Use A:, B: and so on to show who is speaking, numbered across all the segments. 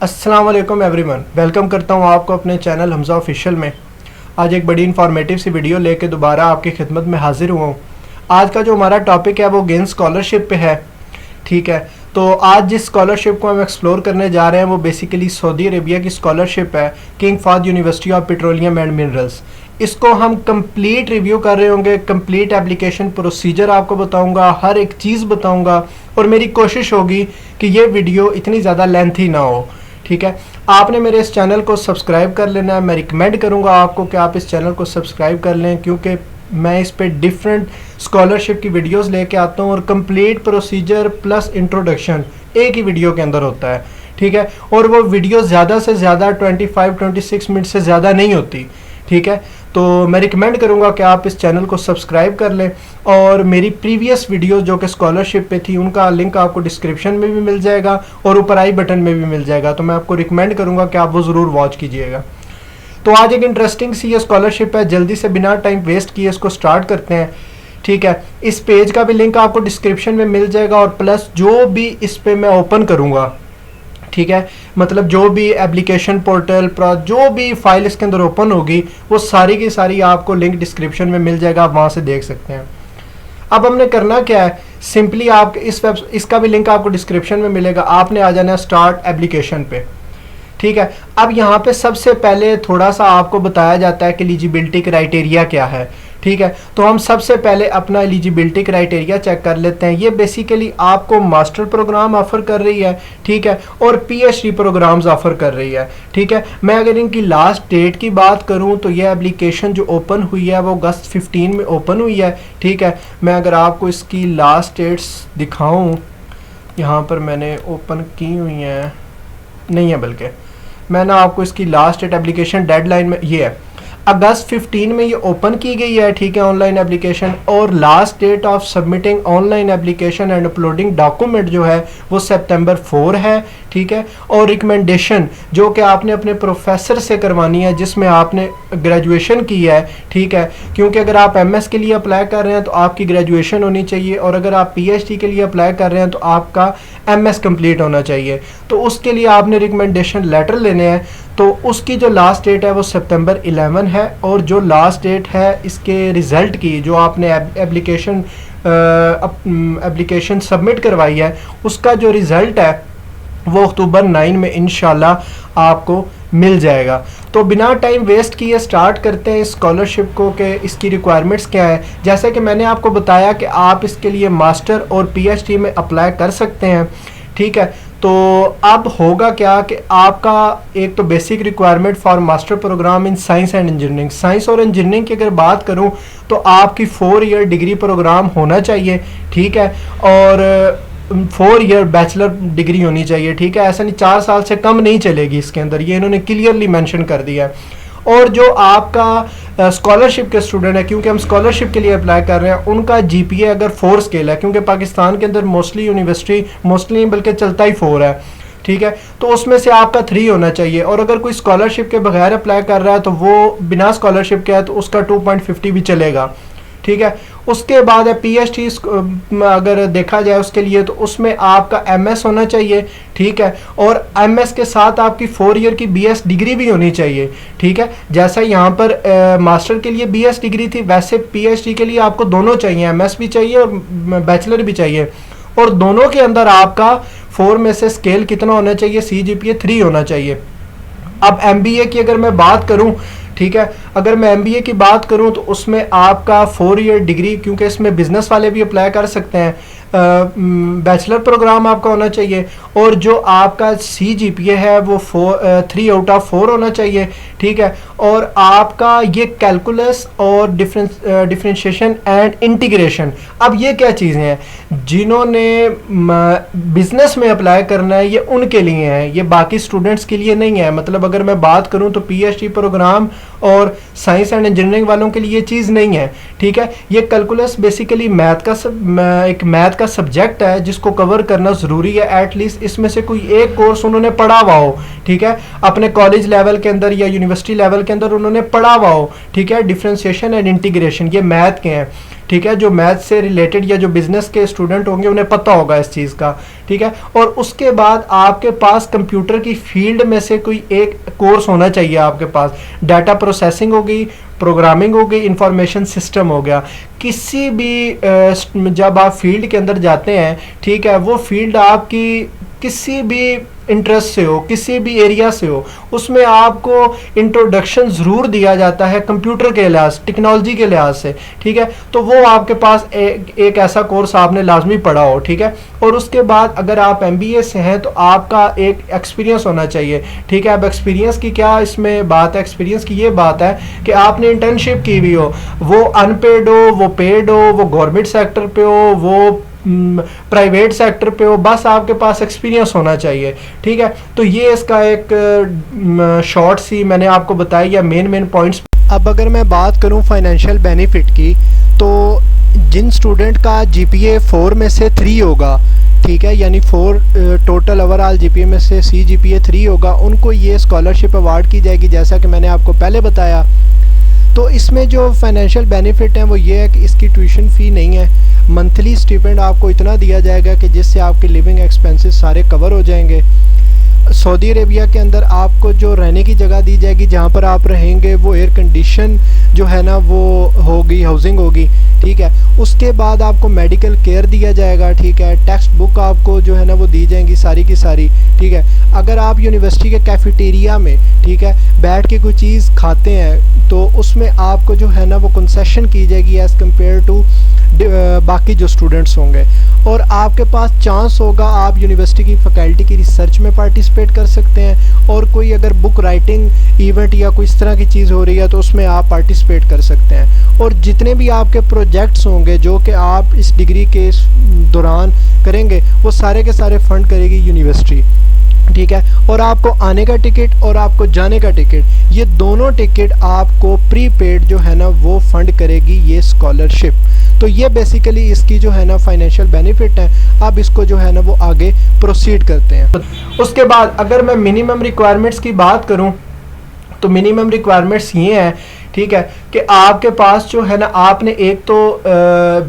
A: अस्सलाम वालेकुम everyone, welcome करता हूँ आपको अपने चैनल हमजा ऑफिशियल में। आज एक बड़ी इन्फॉर्मेटिव सी वीडियो लेके दोबारा आपकी खिदमत में हाजिर हुआ हूँ। आज का जो हमारा टॉपिक है वो गेन स्कॉलरशिप पे है। ठीक है, तो आज जिस स्कॉलरशिप को हम एक्सप्लोर करने जा रहे हैं वो बेसिकली सऊदी अरेबिया की स्कॉलरशिप है, king Fahad university of petroleum and minerals. इसको हम कंप्लीट रिव्यू कर रहे होंगे, कंप्लीट एप्लीकेशन प्रोसीजर आपको बताऊंगा, हर एक चीज़ बताऊंगा और मेरी कोशिश होगी कि ये वीडियो इतनी ज़्यादा लेंथी ना हो। ठीक है, आपने मेरे इस चैनल को सब्सक्राइब कर लेना है। मैं रिकमेंड करूंगा आपको कि आप इस चैनल को सब्सक्राइब कर लें, क्योंकि मैं इस पे डिफरेंट स्कॉलरशिप की वीडियोस लेके आता हूँ और कंप्लीट प्रोसीजर प्लस इंट्रोडक्शन एक ही वीडियो के अंदर होता है। ठीक है, और वो वीडियो ज़्यादा से ज़्यादा 25-26 मिनट से ज़्यादा नहीं होती। ठीक है, तो मैं रिकमेंड करूंगा कि आप इस चैनल को सब्सक्राइब कर लें और मेरी प्रीवियस वीडियो जो कि स्कॉलरशिप पे थी उनका लिंक आपको डिस्क्रिप्शन में भी मिल जाएगा और ऊपर आई बटन में भी मिल जाएगा। तो मैं आपको रिकमेंड करूंगा कि आप वो ज़रूर वॉच कीजिएगा। तो आज एक इंटरेस्टिंग सी ये स्कॉलरशिप है, जल्दी से बिना टाइम वेस्ट किए इसको स्टार्ट करते हैं। ठीक है, इस पेज का भी लिंक आपको डिस्क्रिप्शन में मिल जाएगा और प्लस जो भी इस पर मैं ओपन करूँगा, ठीक है, मतलब जो भी एप्लीकेशन पोर्टल जो भी फाइल इसके अंदर ओपन होगी वो सारी की सारी आपको लिंक डिस्क्रिप्शन में मिल जाएगा, आप वहाँ से देख सकते हैं। अब हमने करना क्या है, सिंपली आप इसका भी लिंक आपको डिस्क्रिप्शन में मिलेगा। आपने आ जाना है स्टार्ट एप्लीकेशन पे। ठीक है, अब यहाँ पे सबसे पहले थोड़ा सा आपको बताया जाता है कि एलिजिबिलिटी क्राइटेरिया क्या है। ठीक है, तो हम सबसे पहले अपना एलिजिबिलिटी क्राइटेरिया चेक कर लेते हैं। ये बेसिकली आपको मास्टर प्रोग्राम ऑफ़र कर रही है, ठीक है, और पीएचडी प्रोग्राम्स ऑफ़र कर रही है। ठीक है, मैं अगर इनकी लास्ट डेट की बात करूं तो ये एप्लीकेशन जो ओपन हुई है वो अगस्त 15 में ओपन हुई है। ठीक है, मैं अगर आपको इसकी लास्ट डेट्स दिखाऊं, यहाँ पर मैंने ओपन की हुई हैं, नहीं है बल्कि मैं ना आपको इसकी लास्ट डेट एप्लीकेशन डेडलाइन में ये है अगस्त 15 में ये ओपन की गई है। ठीक है, ऑनलाइन एप्लीकेशन, और last date of submitting online application and uploading document जो है वो सितंबर 4 है। ठीक है, और रिकमेंडेशन जो कि आपने अपने प्रोफेसर से करवानी है जिसमें आपने ग्रेजुएशन की है। ठीक है, क्योंकि अगर आप एमएस के लिए अप्लाई कर रहे हैं तो आपकी ग्रेजुएशन होनी चाहिए, और अगर आप पीएचडी के लिए अप्लाई कर रहे हैं तो आपका एमएस कंप्लीट होना चाहिए। तो उसके लिए आपने रिकमेंडेशन लेटर लेने हैं। तो उसकी जो लास्ट डेट है वो सितंबर 11 है, और जो लास्ट डेट है इसके रिज़ल्ट की, जो आपने एप्लीकेशन सबमिट करवाई है, उसका जो रिज़ल्ट है वो अक्टूबर 9 में इंशाल्लाह आपको मिल जाएगा। तो बिना टाइम वेस्ट किए स्टार्ट करते हैं इस स्कॉलरशिप को कि इसकी रिक्वायरमेंट्स क्या है। जैसे कि मैंने आपको बताया कि आप इसके लिए मास्टर और पीएचडी में अप्लाई कर सकते हैं। ठीक है, तो अब होगा क्या कि आपका एक तो basic requirement for master program in science and engineering, science और इंजीनियरिंग की अगर बात करूं तो आपकी 4 ईयर डिग्री प्रोग्राम होना चाहिए। ठीक है, और 4 ईयर बैचलर डिग्री होनी चाहिए। ठीक है, ऐसा नहीं 4 साल से कम नहीं चलेगी इसके अंदर, ये इन्होंने क्लियरली मेंशन कर दिया है। और जो आपका स्कॉलरशिप के स्टूडेंट है, क्योंकि हम स्कॉलरशिप के लिए अप्लाई कर रहे हैं, उनका जीपीए अगर 4 स्केल है, क्योंकि पाकिस्तान के अंदर मोस्टली बल्कि चलता ही 4 है। ठीक है, तो उसमें से आपका 3 होना चाहिए। और अगर कोई स्कॉलरशिप के बगैर अप्लाई कर रहा है तो वो बिना स्कॉलरशिप के है तो उसका 2.50 भी चलेगा। ठीक है, उसके बाद है पीएचडी, अगर देखा जाए उसके लिए तो उसमें आपका एमएस होना चाहिए। ठीक है, और एमएस के साथ आपकी 4 ईयर की बीएस डिग्री भी होनी चाहिए। ठीक है, जैसा यहाँ पर मास्टर के लिए बीएस डिग्री थी, वैसे पीएचडी के लिए आपको दोनों चाहिए, एमएस भी चाहिए और बैचलर भी चाहिए। और दोनों के अंदर आपका 4 में से स्केल कितना होना चाहिए, सीजीपीए 3 होना चाहिए। अब एमबीए की अगर मैं बात करूं, ठीक है, अगर मैं एमबीए की बात करूं तो उसमें आपका 4 ईयर डिग्री, क्योंकि इसमें बिजनेस वाले भी अप्लाई कर सकते हैं, बैचलर प्रोग्राम आपका होना चाहिए। और जो आपका सीजीपीए है वो 3 आउट ऑफ 4 होना चाहिए। ठीक है, और आपका ये कैलकुलस और डिफरेंशिएशन एंड इंटीग्रेशन, अब ये क्या चीज़ें हैं, जिन्होंने बिजनेस में अप्लाई करना है ये उनके लिए है, ये बाकी स्टूडेंट्स के लिए नहीं है। मतलब अगर मैं बात करूं तो पीएचडी प्रोग्राम और साइंस एंड इंजीनियरिंग वालों के लिए ये चीज़ नहीं है। ठीक है, ये कैलकुलस बेसिकली एक मैथ का सब्जेक्ट है जिसको कवर करना ज़रूरी है। एटलीस्ट इसमें से कोई एक कोर्स उन्होंने पढ़ा हुआ हो, ठीक है, अपने कॉलेज लेवल के अंदर या यूनिवर्सिटी लेवल के अंदर उन्होंने पढ़ा हुआ हो, ठीक है, डिफरेंशिएशन एंड इंटीग्रेशन, ये मैथ के हैं, ठीक है, जो मैथ से रिलेटेड या जो बिजनेस के स्टूडेंट होंगे उन्हें पता होगा इस चीज़ का, ठीक है। और उसके बाद आपके पास कंप्यूटर की फील्ड में से कोई एक कोर्स होना चाहिए आपके पास। डाटा प्रोसेसिंग हो गई, प्रोग्रामिंग हो गई, इंफॉर्मेशन सिस्टम हो गया। किसी भी जब आप फील्ड के अंदर जाते हैं, ठीक है, वो फील्ड आपकी किसी भी इंटरेस्ट से हो, किसी भी एरिया से हो, उसमें आपको इंट्रोडक्शन ज़रूर दिया जाता है कंप्यूटर के लिहाज, टेक्नोलॉजी के लिहाज से, ठीक है। तो वो आपके पास एक ऐसा कोर्स आपने लाजमी पढ़ा हो, ठीक है। और उसके बाद अगर आप MBA से हैं तो आपका एक एक्सपीरियंस होना चाहिए, ठीक है। अब एक्सपीरियंस की क्या इसमें बात है, एक्सपीरियंस की ये बात है कि आपने इंटर्नशिप की भी हो, वो अनपेड हो, वो पेड हो, वो गवर्नमेंट सेक्टर पे हो, वो प्राइवेट सेक्टर पे हो, बस आपके पास एक्सपीरियंस होना चाहिए, ठीक है। तो ये इसका एक शॉर्ट सी मैंने आपको बताई या मेन पॉइंट्स। अब अगर मैं बात करूं फाइनेंशियल बेनिफिट की, तो जिन स्टूडेंट का GPA 4 में से 3 होगा, ठीक है, यानी 4 टोटल ओवरऑल GPA में से CGPA 3 होगा, उनको ये स्कॉलरशिप अवार्ड की जाएगी, जैसा कि मैंने आपको पहले बताया। तो इसमें जो फाइनेंशियल बेनिफिट हैं वो ये है कि इसकी ट्यूशन फ़ी नहीं है, मंथली स्टिपेंड आपको इतना दिया जाएगा कि जिससे आपके लिविंग एक्सपेंसेस सारे कवर हो जाएंगे। सऊदी अरेबिया के अंदर आपको जो रहने की जगह दी जाएगी, जहाँ पर आप रहेंगे वो एयर कंडीशन जो है ना वो होगी, हाउसिंग होगी, ठीक है। उसके बाद आपको मेडिकल केयर दिया जाएगा, ठीक है। टेक्स्ट बुक आपको जो है ना वो दी जाएंगी सारी की सारी, ठीक है। अगर आप यूनिवर्सिटी के कैफेटेरिया में, ठीक है, बैठ के कोई चीज़ खाते हैं तो उसमें आपको जो है ना वो कंसेशन की जाएगी एज़ कम्पेयर टू बाकी जो स्टूडेंट्स होंगे। और आपके पास चांस होगा आप यूनिवर्सिटी की फैकल्टी की रिसर्च में पार्टिसिपेट कर सकते हैं, और कोई अगर बुक राइटिंग इवेंट या कोई इस तरह की चीज़ हो रही है तो उसमें आप पार्टिसिपेट कर सकते हैं। और जितने भी आपके प्रोजेक्ट्स होंगे जो कि आप इस डिग्री के दौरान करेंगे, वो सारे के सारे फंड करेगी यूनिवर्सिटी, ठीक है। और आपको आने का टिकट और आपको जाने का टिकट, ये दोनों टिकट आपको प्रीपेड जो है ना वो फंड करेगी ये स्कॉलरशिप। तो ये बेसिकली इसकी जो है ना फाइनेंशियल बेनिफिट है। अब इसको जो है ना वो आगे प्रोसीड करते हैं। उसके बाद अगर मैं मिनिमम रिक्वायरमेंट्स की बात करूं तो मिनिमम रिक्वायरमेंट्स ये हैं, ठीक है, कि आपके पास जो है ना आपने एक तो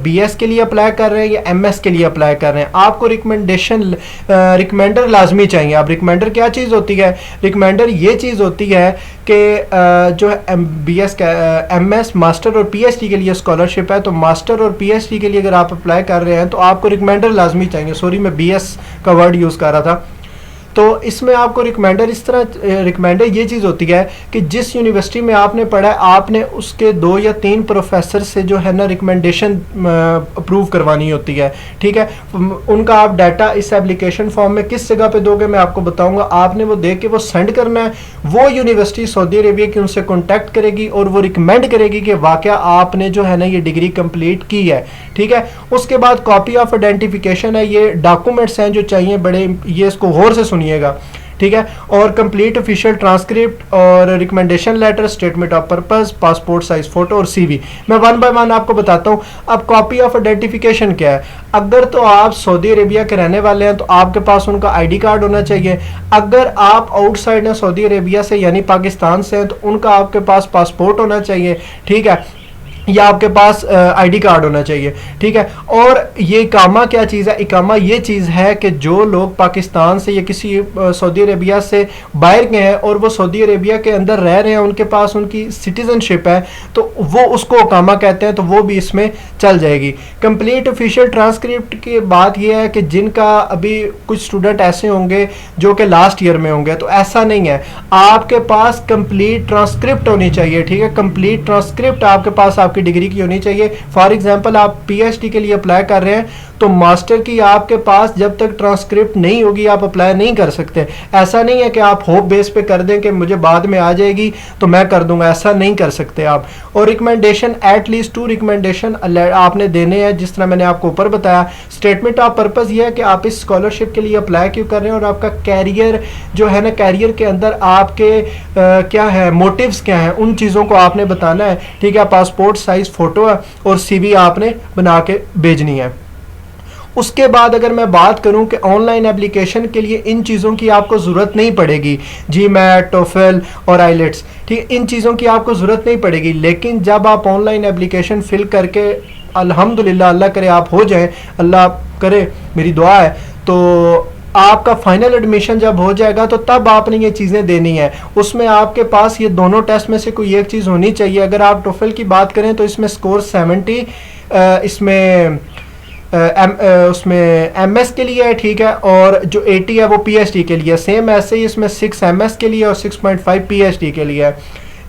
A: BS के लिए अप्लाई कर रहे हैं या MS के लिए अप्लाई कर रहे हैं, आपको रिकमेंडर लाजमी चाहिए। अब रिकमेंडर क्या चीज़ होती है, रिकमेंडर ये चीज़ होती है कि जो है BS का MS मास्टर और PhD के लिए स्कॉलरशिप है, तो मास्टर और PhD के लिए अगर आप अप्लाई कर रहे हैं तो आपको रिकमेंडर लाजमी चाहिए। सॉरी, मैं BS का वर्ड यूज़ कर रहा था। तो इसमें आपको रिकमेंडर इस तरह, रिकमेंडर ये चीज़ होती है कि जिस यूनिवर्सिटी में आपने पढ़ा है आपने उसके 2 या 3 प्रोफेसर से जो है ना रिकमेंडेशन अप्रूव करवानी होती है, ठीक है। उनका आप डाटा इस एप्लीकेशन फॉर्म में किस जगह पे दोगे मैं आपको बताऊंगा। आपने वो दे के वो सेंड करना है, वो यूनिवर्सिटी सऊदी अरेबिया की उनसे कॉन्टैक्ट करेगी और वो रिकमेंड करेगी कि वाकया आपने जो है ना ये डिग्री कंप्लीट की है, ठीक है। उसके बाद कॉपी ऑफ आइडेंटिफिकेशन है, ये डॉक्यूमेंट्स हैं जो चाहिए बड़े, ये इसको गौर से सुनिएगा, ठीक है। और कंप्लीट ऑफिशियल ट्रांसक्रिप्ट और recommendation letter, statement of purpose, passport size photo और CV। मैं 1 बाय 1 आपको बताता हूँ। अब कॉपी ऑफ आइडेंटिफिकेशन क्या है, अगर तो आप सऊदी अरेबिया के रहने वाले हैं तो आपके पास उनका ID कार्ड होना चाहिए। अगर आप आउटसाइड हैं सऊदी अरेबिया से यानी पाकिस्तान से हैं तो उनका आपके पास पासपोर्ट होना चाहिए, ठीक है, या आपके पास ID कार्ड होना चाहिए, ठीक है। और ये इकामा क्या चीज़ है, इकामा ये चीज़ है कि जो लोग पाकिस्तान से या किसी सऊदी अरेबिया से बाहर गए हैं और वो सऊदी अरेबिया के अंदर रह रहे हैं, उनके पास उनकी सिटीज़नशिप है तो वो उसको इकामा कहते हैं, तो वो भी इसमें चल जाएगी। कंप्लीट ऑफिशियल ट्रांसक्रिप्ट की बात ये है कि जिनका अभी कुछ स्टूडेंट ऐसे होंगे जो कि लास्ट ईयर में होंगे, तो ऐसा नहीं है, आपके पास कंप्लीट ट्रांसक्रिप्ट होनी चाहिए, ठीक है। कंप्लीट ट्रांसक्रिप्ट आपके पास आपकी डिग्री की होनी चाहिए। फॉर एग्जांपल आप PhD के लिए अप्लाई कर रहे हैं तो मास्टर की आपके पास जब तक ट्रांसक्रिप्ट नहीं होगी आप अप्लाई नहीं कर सकते। ऐसा नहीं है कि आप होप बेस पे कर दें कि मुझे बाद में आ जाएगी तो मैं कर दूंगा, ऐसा नहीं कर सकते आप। और रिकमेंडेशन, एटलीस्ट 2 रिकमेंडेशन आपने देने हैं, जिस तरह मैंने आपको ऊपर बताया। स्टेटमेंट ऑफ पर्पस ये है कि आप इस स्कॉलरशिप के लिए अप्लाई क्यों कर रहे हैं और आपका कैरियर जो है ना, कैरियर के अंदर आपके क्या है, मोटिव्स क्या हैं, उन चीज़ों को आपने बताना है, ठीक है। पासपोर्ट साइज फोटो है और CV आपने बना के भेजनी है। उसके बाद अगर मैं बात करूं कि ऑनलाइन एप्लीकेशन के लिए इन चीज़ों की आपको ज़रूरत नहीं पड़ेगी, जी मैट, टोफेल और आइलेट्स, ठीक है, इन चीज़ों की आपको ज़रूरत नहीं पड़ेगी। लेकिन जब आप ऑनलाइन एप्लीकेशन फिल करके अल्हम्दुलिल्लाह, अल्लाह करे आप हो जाएं, अल्लाह करे, मेरी दुआ है, तो आपका फाइनल एडमिशन जब हो जाएगा तो तब आपने ये चीज़ें देनी है। उसमें आपके पास ये दोनों टेस्ट में से कोई एक चीज़ होनी चाहिए। अगर आप टोफेल की बात करें तो इसमें स्कोर 70 इसमें उसमें एमएस के लिए है, ठीक है, और जो 80 है वो पीएचडी के लिए। सेम ऐसे ही इसमें 6 एमएस के लिए और 6.5 पीएचडी के लिए है।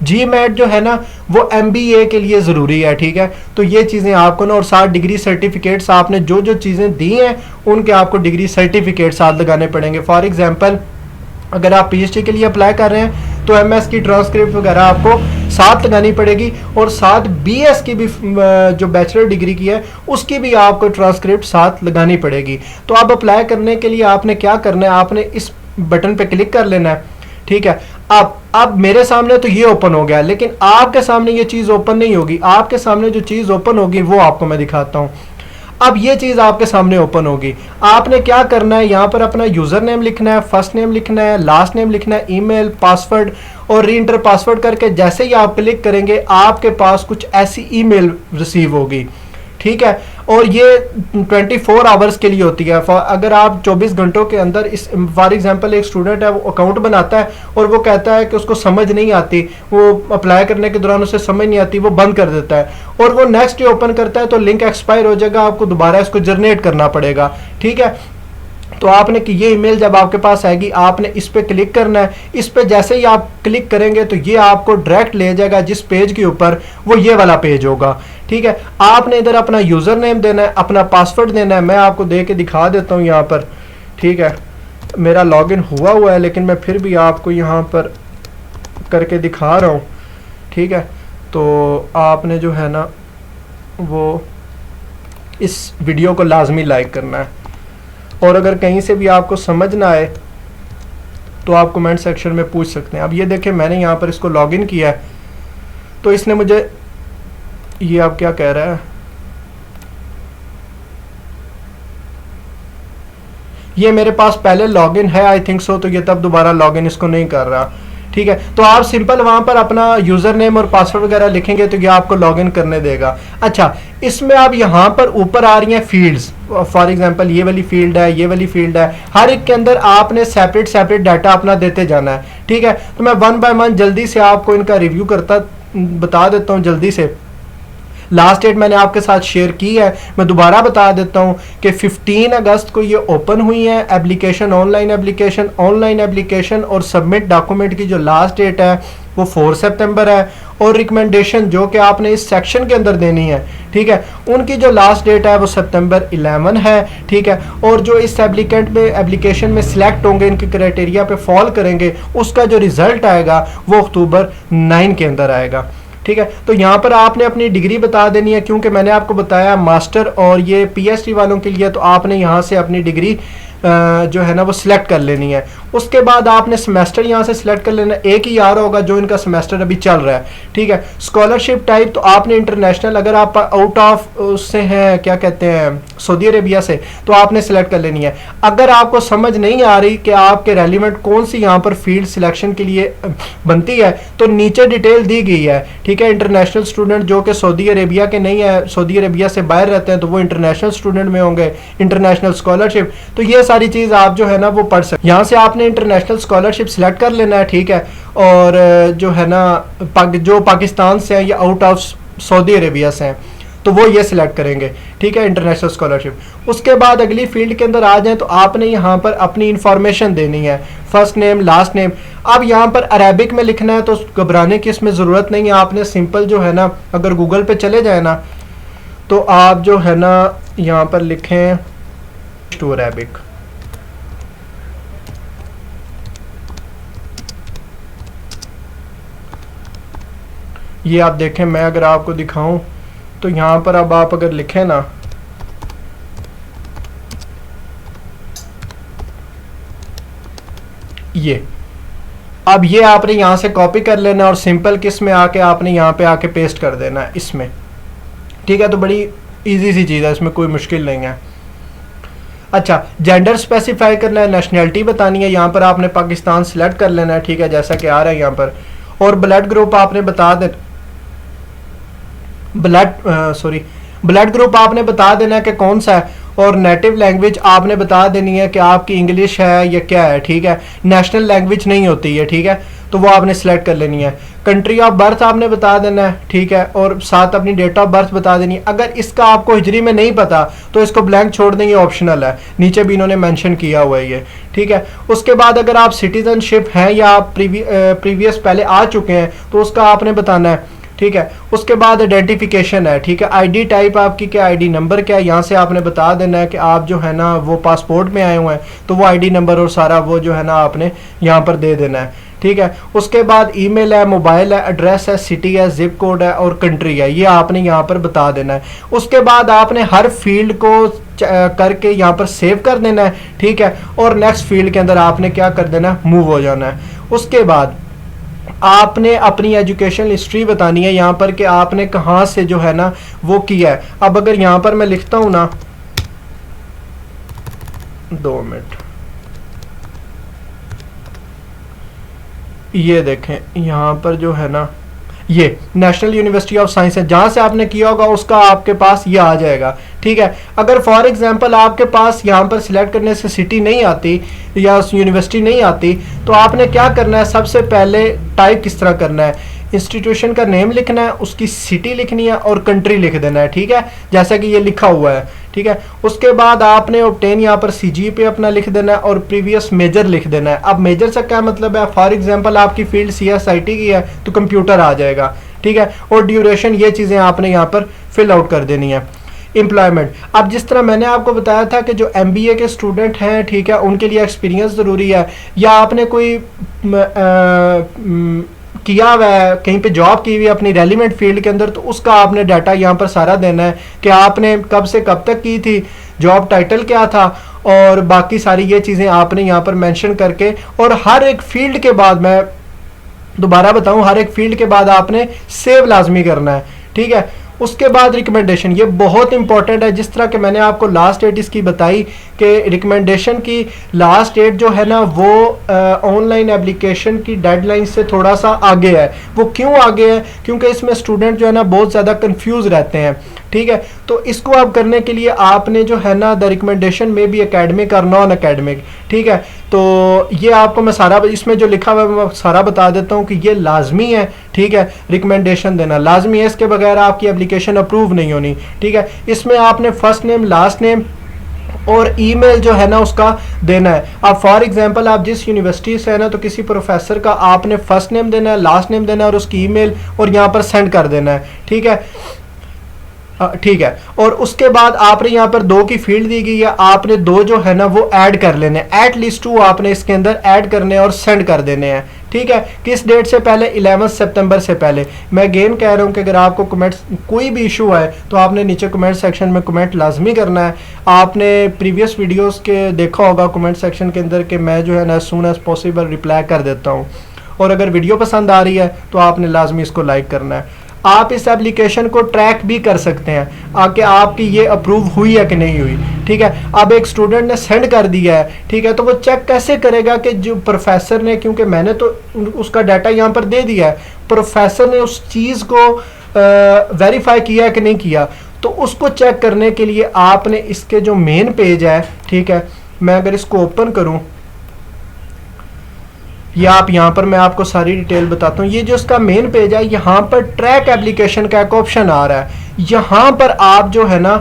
A: जी मैट जो है ना वो एमबीए के लिए ज़रूरी है, ठीक है। तो ये चीज़ें आपको ना, और साथ डिग्री सर्टिफिकेट्स आपने जो जो चीज़ें दी हैं उनके आपको डिग्री सर्टिफिकेट साथ लगाने पड़ेंगे। फॉर एग्जांपल अगर आप पीएचडी के लिए अप्लाई कर रहे हैं तो एमएस की ट्रांसक्रिप्ट वगैरह आपको साथ लगानी पड़ेगी, और साथ बीएस की भी जो बैचलर डिग्री की है उसकी भी आपको ट्रांसक्रिप्ट साथ लगानी पड़ेगी। तो अब अप्लाई करने के लिए आपने क्या करना है, आपने इस बटन पे क्लिक कर लेना है, ठीक है। अब मेरे सामने तो ये ओपन हो गया, लेकिन आपके सामने ये चीज़ ओपन नहीं होगी। आपके सामने जो चीज़ ओपन होगी वो आपको मैं दिखाता हूँ। अब ये चीज़ आपके सामने ओपन होगी। आपने क्या करना है, यहाँ पर अपना यूज़र नेम लिखना है, फर्स्ट नेम लिखना है, लास्ट नेम लिखना है, ईमेल, पासवर्ड और री एंटर पासवर्ड करके जैसे ही आप क्लिक करेंगे आपके पास कुछ ऐसी ईमेल रिसीव होगी, ठीक है। और ये 24 आवर्स के लिए होती है। अगर आप 24 घंटों के अंदर इस, फॉर एग्जांपल एक स्टूडेंट है, वो अकाउंट बनाता है और वो कहता है कि उसको समझ नहीं आती, वो अप्लाई करने के दौरान उसे समझ नहीं आती, वो बंद कर देता है और वो नेक्स्ट डे ओपन करता है तो लिंक एक्सपायर हो जाएगा, आपको दोबारा इसको जनरेट करना पड़ेगा, ठीक है। तो आपने कि ये ईमेल जब आपके पास आएगी आपने इस पे क्लिक करना है। इस पे जैसे ही आप क्लिक करेंगे तो ये आपको डायरेक्ट ले जाएगा जिस पेज के ऊपर, वो ये वाला पेज होगा, ठीक है। आपने इधर अपना यूज़र नेम देना है, अपना पासवर्ड देना है। मैं आपको दे के दिखा देता हूँ यहाँ पर, ठीक है। मेरा लॉगिन हुआ है लेकिन मैं फिर भी आपको यहाँ पर करके दिखा रहा हूँ, ठीक है। तो आपने जो है ना वो इस वीडियो को लाजमी लाइक करना है, और अगर कहीं से भी आपको समझ ना आए तो आप कमेंट सेक्शन में पूछ सकते हैं। अब ये देखें मैंने यहाँ पर इसको लॉगिन किया है तो इसने मुझे, ये आप क्या कह रहा है, ये मेरे पास पहले लॉगिन है आई थिंक सो, तो ये तब दोबारा लॉगिन इसको नहीं कर रहा, ठीक है। तो आप सिंपल वहां पर अपना यूजर नेम और पासवर्ड वगैरह लिखेंगे तो ये आपको लॉगिन करने देगा। अच्छा, इसमें आप यहाँ पर ऊपर आ रही हैं फील्ड्स, फॉर एग्जांपल ये वाली फील्ड है, ये वाली फील्ड है, हर एक के अंदर आपने सेपरेट डाटा अपना देते जाना है, ठीक है। तो मैं 1 बाय 1 जल्दी से आपको इनका रिव्यू बता देता हूँ जल्दी से। लास्ट डेट मैंने आपके साथ शेयर की है, मैं दोबारा बता देता हूं कि 15 अगस्त को ये ओपन हुई है एप्लीकेशन, ऑनलाइन एप्लीकेशन और सबमिट डॉक्यूमेंट की जो लास्ट डेट है वो 4 सितंबर है, और रिकमेंडेशन जो कि आपने इस सेक्शन के अंदर देनी है, ठीक है, उनकी जो लास्ट डेट है वो सितंबर 11 है, ठीक है। और जो इस एप्लीकेशन में सिलेक्ट होंगे, इनके क्राइटेरिया पे फॉल करेंगे, उसका जो रिजल्ट आएगा वो अक्टूबर 9 के अंदर आएगा, ठीक है। तो यहाँ पर आपने अपनी डिग्री बता देनी है, क्योंकि मैंने आपको बताया मास्टर और ये पीएचडी वालों के लिए, तो आपने यहाँ से अपनी डिग्री जो है ना वो सिलेक्ट कर लेनी है। उसके बाद आपने सेमेस्टर यहाँ से सिलेक्ट कर लेना, एक ही आ रहा होगा जो इनका सेमेस्टर अभी चल रहा है, ठीक है। स्कॉलरशिप टाइप तो आपने इंटरनेशनल, अगर आप आउट ऑफ उससे हैं, क्या कहते हैं, सऊदी अरेबिया से, तो आपने सिलेक्ट कर लेनी है। अगर आपको समझ नहीं आ रही कि आपके रेलिवेंट कौन सी यहाँ पर फील्ड सिलेक्शन के लिए बनती है, तो नीचे डिटेल दी गई है, ठीक है। इंटरनेशनल स्टूडेंट जो कि सऊदी अरेबिया के नहीं है, सऊदी अरेबिया से बाहर रहते हैं, तो वो इंटरनेशनल स्टूडेंट में होंगे, इंटरनेशनल स्कॉलरशिप, तो ये सारी चीज़ आप जो है ना वो पढ़ सकते। यहाँ से आपने इंटरनेशनल स्कॉलरशिप सिलेक्ट कर लेना है, ठीक है। और जो है ना जो पाकिस्तान से हैं या आउट ऑफ सऊदी अरेबिया से हैं तो वो ये सिलेक्ट करेंगे, ठीक है, इंटरनेशनल स्कॉलरशिप। उसके बाद अगली फील्ड के अंदर आ जाएं तो आपने यहाँ पर अपनी इंफॉर्मेशन देनी है, फर्स्ट नेम, लास्ट नेम। अब यहाँ पर अरेबिक में लिखना है तो घबराने की इसमें ज़रूरत नहीं है, आपने सिंपल जो है ना, अगर गूगल पे चले जाए ना तो आप जो है ना यहाँ पर लिखें टू अरेबिक, ये आप देखें, मैं अगर आपको दिखाऊं तो यहाँ पर अब आप अगर लिखें ना, ये अब ये आपने यहाँ से कॉपी कर लेना और सिंपल किस में आके आपने यहाँ पे आके पेस्ट कर देना है इसमें, ठीक है। तो बड़ी इजी सी चीज़ है, इसमें कोई मुश्किल नहीं है। अच्छा, जेंडर स्पेसिफाई करना है, नेशनैलिटी बतानी है, यहाँ पर आपने पाकिस्तान सिलेक्ट कर लेना है, ठीक है, जैसा कि आ रहा है यहाँ पर। और ब्लड ग्रुप आपने बता दे ब्लड ग्रुप आपने बता देना है कि कौन सा है, और नेटिव लैंग्वेज आपने बता देनी है कि आपकी इंग्लिश है या क्या है, ठीक है। नेशनल लैंग्वेज नहीं होती है, ठीक है, तो वो आपने सेलेक्ट कर लेनी है। कंट्री ऑफ बर्थ आपने बता देना है, ठीक है, और साथ अपनी डेट ऑफ बर्थ बता देनी है। अगर इसका आपको हिजरी में नहीं पता तो इसको ब्लैंक छोड़ देंगे, ऑप्शनल है, नीचे भी इन्होंने मेंशन किया हुआ है ये, ठीक है। उसके बाद अगर आप सिटीजनशिप हैं या आप प्रीवियस पहले आ चुके हैं तो उसका आपने बताना है, ठीक है। उसके बाद आइडेंटिफिकेशन है, ठीक है, आईडी टाइप आपकी क्या, आईडी नंबर क्या है, यहाँ से आपने बता देना है कि आप जो है ना वो पासपोर्ट में आए हुए हैं, तो वो आईडी नंबर और सारा वो जो है ना आपने यहाँ पर दे देना है, ठीक है। उसके बाद ईमेल है, मोबाइल है, एड्रेस है, सिटी है, जिप कोड है और कंट्री है, ये आपने यहाँ पर बता देना है। उसके बाद आपने हर फील्ड को करके यहाँ पर सेव कर देना है, ठीक है, और नेक्स्ट फील्ड के अंदर आपने क्या कर देना है, मूव हो जाना है। उसके बाद आपने अपनी एजुकेशन हिस्ट्री बतानी है यहाँ पर कि आपने कहाँ से जो है ना वो किया है। अब अगर यहाँ पर मैं लिखता हूँ ना, 2 मिनट, ये देखें यहाँ पर जो है ना ये नेशनल यूनिवर्सिटी ऑफ साइंस है, जहाँ से आपने किया होगा उसका आपके पास ये आ जाएगा, ठीक है। अगर फॉर एग्जांपल आपके पास यहाँ पर सिलेक्ट करने से सिटी नहीं आती या यूनिवर्सिटी नहीं आती तो आपने क्या करना है, सबसे पहले टाइप किस तरह करना है, इंस्टीट्यूशन का नेम लिखना है, उसकी सिटी लिखनी है और कंट्री लिख देना है, ठीक है, जैसा कि ये लिखा हुआ है, ठीक है। उसके बाद आपने ऑब्टेन यहाँ पर सीजीपीए अपना लिख देना है और प्रीवियस मेजर लिख देना है। अब मेजर से क्या मतलब है, फॉर एग्जांपल आपकी फील्ड सीएसआईटी की है तो कंप्यूटर आ जाएगा, ठीक है, और ड्यूरेशन, ये चीज़ें आपने यहाँ पर फिल आउट कर देनी है। एम्प्लॉयमेंट, अब जिस तरह मैंने आपको बताया था कि जो एमबीए के स्टूडेंट हैं, ठीक है, उनके लिए एक्सपीरियंस ज़रूरी है, या आपने कोई किया हुआ है, कहीं पे जॉब की हुई है अपनी रेलिवेंट फील्ड के अंदर, तो उसका आपने डाटा यहाँ पर सारा देना है कि आपने कब से कब तक की थी, जॉब टाइटल क्या था, और बाकी सारी ये चीज़ें आपने यहाँ पर मेंशन करके, और हर एक फील्ड के बाद, मैं दोबारा बताऊँ, हर एक फील्ड के बाद आपने सेव लाजमी करना है, ठीक है। उसके बाद रिकमेंडेशन, ये बहुत इंपॉर्टेंट है, जिस तरह के मैंने आपको लास्ट डेट इसकी बताई कि रिकमेंडेशन की लास्ट डेट जो है ना वो ऑनलाइन एप्लीकेशन की डेडलाइन से थोड़ा सा आगे है। वो क्यों आगे है, क्योंकि इसमें स्टूडेंट जो है ना बहुत ज़्यादा कंफ्यूज रहते हैं, ठीक है। तो इसको आप करने के लिए आपने जो है ना द रिकमेंडेशन में भी एकेडमिक और नॉन एकेडमिक, ठीक है, तो ये आपको मैं सारा इसमें जो लिखा हुआ है मैं सारा बता देता हूँ कि ये लाजमी है, ठीक है, रिकमेंडेशन देना लाजमी है, इसके बगैर आपकी एप्लीकेशन अप्रूव नहीं होनी, ठीक है। इसमें आपने फर्स्ट नेम, लास्ट नेम और ईमेल जो है ना उसका देना है। अब फॉर एग्जांपल आप जिस यूनिवर्सिटी से है ना, तो किसी प्रोफेसर का आपने फर्स्ट नेम देना है, लास्ट नेम देना है और उसकी ईमेल और यहाँ पर सेंड कर देना है, ठीक है, ठीक है। और उसके बाद आपने यहाँ पर 2 की फील्ड दी गई है, आपने 2 जो है ना वो ऐड कर लेने हैं, एटलीस्ट 2 आपने इसके अंदर ऐड करने और सेंड कर देने हैं, ठीक है। किस डेट से पहले, 11 सितंबर से पहले। मैं अगेन कह रहा हूँ कि अगर आपको कमेंट्स कोई भी इशू है तो आपने नीचे कमेंट सेक्शन में कमेंट लाजमी करना है। आपने प्रीवियस वीडियोस के देखा होगा कमेंट सेक्शन के अंदर कि मैं जो है ना सून एज पॉसिबल रिप्लाई कर देता हूँ, और अगर वीडियो पसंद आ रही है तो आपने लाजमी इसको लाइक करना है। आप इस एप्लीकेशन को ट्रैक भी कर सकते हैं आके आपकी ये अप्रूव हुई है कि नहीं हुई, ठीक है। अब एक स्टूडेंट ने सेंड कर दिया है, ठीक है, तो वो चेक कैसे करेगा कि जो प्रोफेसर ने, क्योंकि मैंने तो उसका डाटा यहाँ पर दे दिया है, प्रोफेसर ने उस चीज़ को वेरीफाई किया है कि नहीं किया, तो उसको चेक करने के लिए आपने इसके जो मेन पेज है, ठीक है, मैं अगर इसको ओपन करूँ या आप यहाँ पर मैं आपको सारी डिटेल बताता हूँ। ये जो इसका मेन पेज है, यहाँ पर ट्रैक एप्लीकेशन का एक ऑप्शन आ रहा है, यहाँ पर आप जो है ना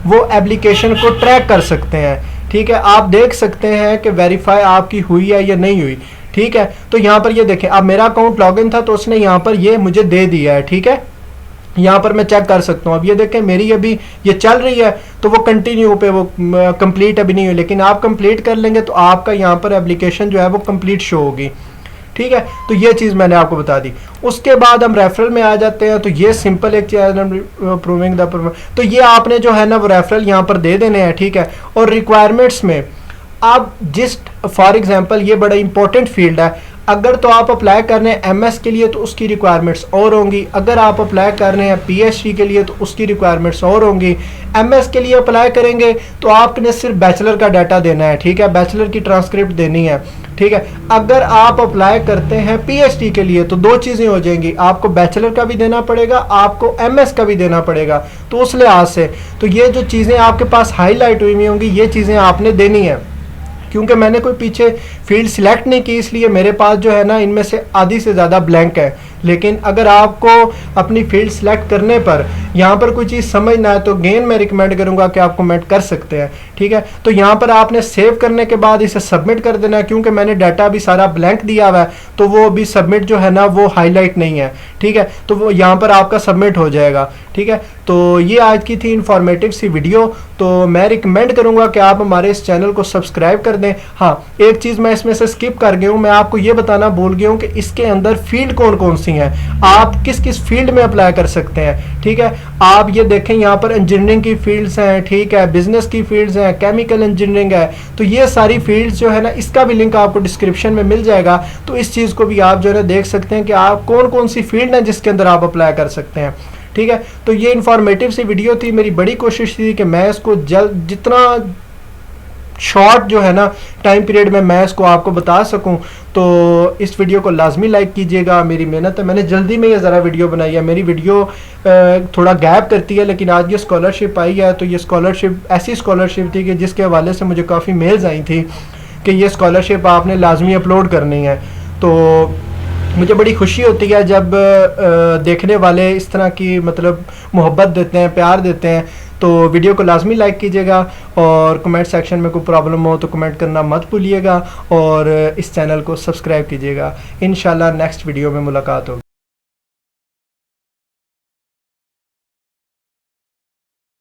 A: वो एप्लीकेशन को ट्रैक कर सकते हैं, ठीक है। आप देख सकते हैं कि वेरीफाई आपकी हुई है या नहीं हुई, ठीक है। तो यहाँ पर ये देखें, अब मेरा अकाउंट लॉगिन था तो उसने यहाँ पर ये मुझे दे दिया है, ठीक है, यहाँ पर मैं चेक कर सकता हूँ। अब ये देखें मेरी अभी ये चल रही है तो वो कंटिन्यू पे, वो कंप्लीट अभी नहीं हुई, लेकिन आप कंप्लीट कर लेंगे तो आपका यहाँ पर एप्लीकेशन जो है वो कंप्लीट शो होगी, ठीक है। तो ये चीज़ मैंने आपको बता दी। उसके बाद हम रेफरल में आ जाते हैं, तो ये सिंपल एक चीज़ प्रूविंग द, तो ये आपने जो है ना वो रेफरल यहाँ पर दे देने हैं, ठीक है। और रिक्वायरमेंट्स में आप जिस फॉर एग्जांपल ये बड़ा इंपॉर्टेंट फील्ड है, अगर तो आप अप्लाई कर रहे हैं एमएस के लिए तो उसकी रिक्वायरमेंट्स और होंगी, अगर आप अप्लाई कर रहे हैं पीएचडी के लिए तो उसकी रिक्वायरमेंट्स और होंगी। एमएस के लिए अप्लाई करेंगे तो आपने सिर्फ बैचलर का डाटा देना है, ठीक है, बैचलर की ट्रांसक्रिप्ट देनी है, ठीक है। अगर आप अप्लाई करते हैं पीएचडी के लिए तो दो चीज़ें हो जाएंगी, आपको बैचलर का भी देना पड़ेगा, आपको एमएस का भी देना पड़ेगा। तो उस लिहाज से तो ये जो चीज़ें आपके पास हाईलाइट हुई होंगी ये चीज़ें आपने देनी है। क्योंकि मैंने कोई पीछे फील्ड सिलेक्ट नहीं की इसलिए मेरे पास जो है ना इनमें से आधी से ज़्यादा ब्लैंक है। लेकिन अगर आपको अपनी फील्ड सिलेक्ट करने पर यहाँ पर कोई चीज़ समझ ना आए तो अगेन मैं रिकमेंड करूँगा कि आप कमेंट कर सकते हैं, ठीक है। तो यहाँ पर आपने सेव करने के बाद इसे सबमिट कर देना है, क्योंकि मैंने डाटा अभी सारा ब्लैंक दिया हुआ है तो वो अभी सबमिट जो है ना वो हाईलाइट नहीं है, ठीक है। तो वो यहाँ पर आपका सबमिट हो जाएगा, ठीक है। तो ये आज की थी इंफॉर्मेटिव सी वीडियो। तो मैं रिकमेंड करूँगा कि आप हमारे इस चैनल को सब्सक्राइब कर दें। हाँ, एक चीज़ मैं इसमें से स्किप कर गया हूँ, मैं आपको ये बताना भूल गया हूँ कि इसके अंदर फील्ड कौन कौन सी हैं, आप किस किस फील्ड में अप्लाई कर सकते हैं, ठीक है। आप ये देखें यहाँ पर इंजीनियरिंग की फील्ड्स हैं, ठीक है, बिजनेस की फील्ड्स हैं, केमिकल इंजीनियरिंग है, तो ये सारी फील्ड्स जो है ना इसका भी लिंक आपको डिस्क्रिप्शन में मिल जाएगा। तो इस चीज़ को भी आप जो है ना देख सकते हैं कि आप कौन कौन सी फील्ड है जिसके अंदर आप अप्लाई कर सकते हैं, ठीक है। तो ये इन्फॉर्मेटिव सी वीडियो थी, मेरी बड़ी कोशिश थी कि मैं इसको जल्द जितना शॉर्ट जो है ना टाइम पीरियड में मैं इसको आपको बता सकूं। तो इस वीडियो को लाजमी लाइक कीजिएगा, मेरी मेहनत है, मैंने जल्दी में ये ज़रा वीडियो बनाई है, मेरी वीडियो थोड़ा गैप करती है, लेकिन आज ये स्कॉलरशिप आई है तो ये स्कॉलरशिप ऐसी स्कॉलरशिप थी कि जिसके हवाले से मुझे काफ़ी मेल्स आई थी कि ये स्कॉलरशिप आपने लाजमी अपलोड करनी है। तो मुझे बड़ी खुशी होती है जब देखने वाले इस तरह की मतलब मोहब्बत देते हैं, प्यार देते हैं। तो वीडियो को लाजमी लाइक कीजिएगा और कमेंट सेक्शन में कोई प्रॉब्लम हो तो कमेंट करना मत भूलिएगा और इस चैनल को सब्सक्राइब कीजिएगा। इंशाल्लाह नेक्स्ट वीडियो में मुलाकात होगी।